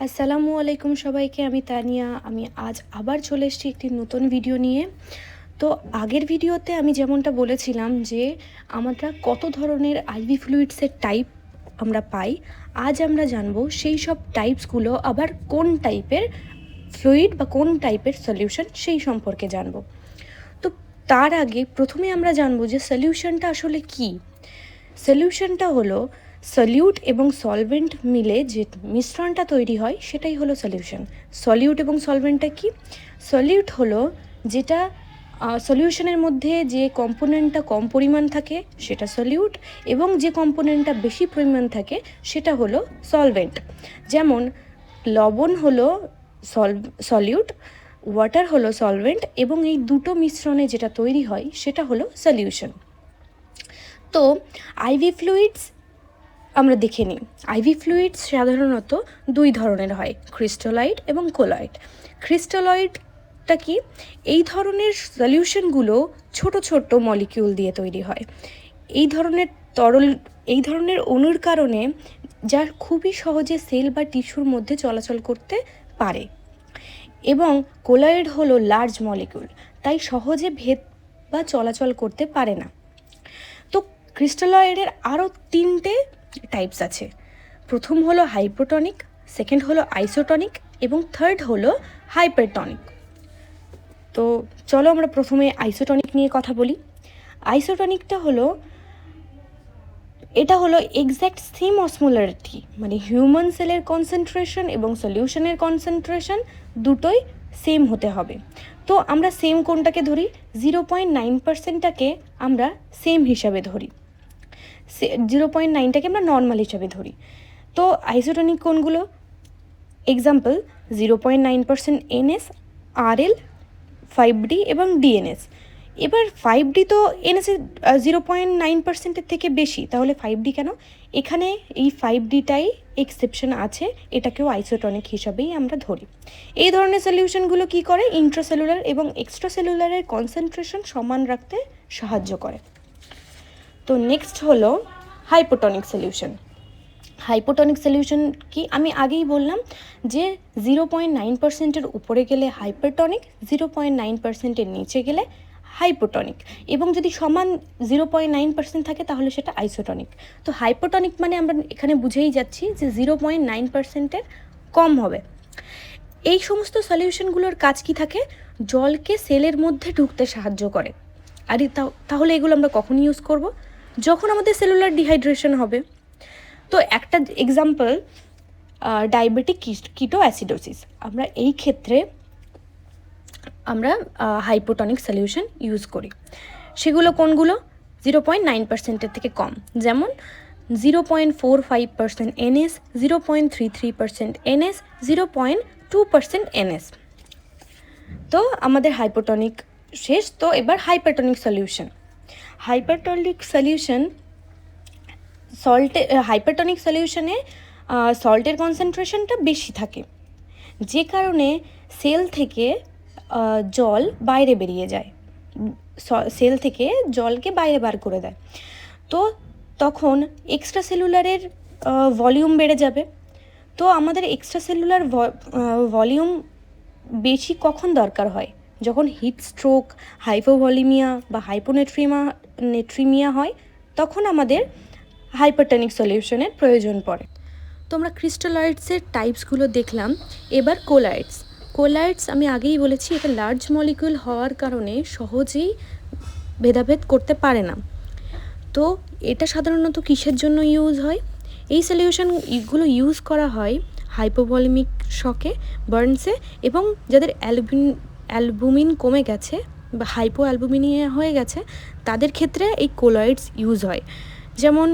আসসালামু আলাইকুম সবাইকে। আমি তানিয়া। আমি আজ আবার চলে এসেছি একটি নতুন ভিডিও নিয়ে। তো আগের ভিডিওতে আমি যেমনটা বলেছিলাম যে আমরা কত ধরনের আইভি ফ্লুইডসের টাইপ আমরা পাই, আজ আমরা জানবো সেই সব টাইপসগুলো আবার কোন টাইপের ফ্লুইড বা কোন টাইপের সলিউশন সেই সম্পর্কে জানবো। তো তার আগে প্রথমে আমরা জানবো যে সলিউশনটা আসলে কী। সলিউশনটা হলো সলিউট এবং সলভেন্ট মিলে যে মিশ্রণটা তৈরি হয় সেটাই হলো সলিউশন। সলিউট এবং সলভেন্টটা কি? সলিউট হলো যেটা সলিউশনের মধ্যে যে কম্পোনেন্টটা কম পরিমাণ থাকে সেটা সলিউট, এবং যে কম্পোনেন্টটা বেশি পরিমাণ থাকে সেটা হলো সলভেন্ট। যেমন লবণ হলো সলিউট, ওয়াটার হলো সলভেন্ট, এবং এই দুটো মিশ্রণে যেটা তৈরি হয় সেটা হলো সলিউশন। তো আইভি ফ্লুইডস আমরা দেখে নিই। আইভি ফ্লুইডস সাধারণত দুই ধরনের হয়, ক্রিস্টালয়েড এবং কোলয়েড। ক্রিস্টালয়েডটা কি? এই ধরনের সলিউশনগুলো ছোট ছোট মলিকিউল দিয়ে তৈরি হয়। এই ধরনের অণুর কারণে যা খুবই সহজে সেল বা টিস্যুর মধ্যে চলাচল করতে পারে। এবং কোলয়েড হলো লার্জ মলিকিউল, তাই সহজে ভেদ বা চলাচল করতে পারে না। তো ক্রিস্টালয়েডের আরও তিনটে টাইপস আছে। প্রথম হলো হাইপোটনিক, সেকেন্ড হলো আইসোটনিক, এবং থার্ড হলো হাইপারটনিক। তো চলো আমরা প্রথমে আইসোটনিক নিয়ে কথা বলি। আইসোটনিকটা হলো এক্স্যাক্ট সেম অসমোলারিটি, মানে হিউম্যান সেলের কনসেন্ট্রেশন এবং সলিউশনের কনসেন্ট্রেশন দুটোই সেম হতে হবে। তো আমরা সেম কোনটাকে ধরি? 0.9%টাকে আমরা সেম হিসাবে ধরি, 0.9টাকে আমরা নর্মাল হিসাবে ধরি। তো আইসোটনিক কোনগুলো? এক্সাম্পল 0.9% NS, RL, 5D এবং DNS। এবার 5D তো NS-এর 0.9%-এর থেকে বেশি, তাহলে 5D কেন? এখানে এই 5Dটাই এক্সেপশন আছে, এটাকেও আইসোটনিক হিসাবেই আমরা ধরি। এই ধরনের সলিউশনগুলো কি করে? ইন্ট্রাসেলুলার এবং এক্সট্রাসেলুলারের কনসেন্ট্রেশন সমান রাখতে সাহায্য করে। তো নেক্সট হলো হাইপোটনিক সলিউশন। হাইপোটনিক সলিউশন কি? আমি আগেই বললাম যে 0.9%-এর উপরে গেলে হাইপারটনিক, 0.9%-এর নিচে গেলে হাইপোটনিক, এবং যদি সমান 0.9% থাকে তাহলে সেটা আইসোটনিক। তো হাইপোটনিক মানে আমরা এখানে বুঝেই যাচ্ছি যে 0.9%-এর কম হবে। এই সমস্ত সলিউশনগুলোর কাজ কি থাকে? জলকে সেলের মধ্যে ঢুকতে সাহায্য করে। আর তাহলে এগুলো আমরা কখন ইউজ করব? যখন আমাদের সেলুলার ডিহাইড্রেশন হবে। তো একটা এক্সাম্পল, ডায়াবেটিক কিটো অ্যাসিডোসিস। আমরা এই ক্ষেত্রে আমরা হাইপোটনিক সলিউশন ইউজ করি। সেগুলো কোনগুলো? 0.9%-এর থেকে কম, যেমন 0.45% NS, 0.33% NS, 0.2% NS। তো আমাদের হাইপোটনিক শেষ। তো এবার হাইপারটনিক সলিউশন। হাইপারটনিক সলিউশনে সল্টের কনসেন্ট্রেশনটা বেশি থাকে, যে কারণে সেল থেকে জল বাইরে বেরিয়ে যায়, সেল থেকে জলকে বাইরে বার করে দেয়। তো তখন এক্সট্রা সেলুলারের ভলিউম বেড়ে যাবে। তো আমাদের এক্সট্রা সেলুলার ভলিউম বেশি কখন দরকার হয়? যখন হিট স্ট্রোক, হাইপোভলিমিয়া বা হাইপোনেট্রিমিয়া হয়, তখন আমাদের হাইপারটনিক সলিউশনের প্রয়োজন পড়ে। তো আমরা ক্রিস্টালয়েডসের টাইপসগুলো দেখলাম। এবার কোলয়েডস আমি আগেই বলেছি, এটা লার্জ মলিকিউল হওয়ার কারণে সহজেই ভেদাভেদ করতে পারে না। তো এটা সাধারণত কিসের জন্য ইউজ হয়? এই সলিউশনগুলো ইউজ করা হয় হাইপোভলিমিক শকে, বার্নসে, এবং যাদের অ্যালবুমিন কমে গেছে বা হাইপো অ্যালবুমিনিয়া হয়ে গেছে তাদের ক্ষেত্রে এই কোলয়েডস ইউজ হয়। যেমন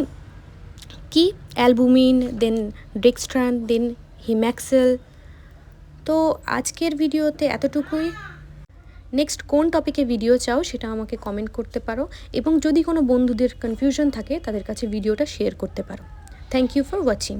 কি? অ্যালবুমিন, দেন ডেক্সট্রান, দেন হিম্যাক্সেল। তো আজকের ভিডিওতে এতটুকুই। নেক্সট কোন টপিকে ভিডিও চাও সেটা আমাকে কমেন্ট করতে পারো, এবং যদি কোনো বন্ধুদের কনফিউশন থাকে তাদের কাছে ভিডিওটা শেয়ার করতে পারো। Thank you for watching.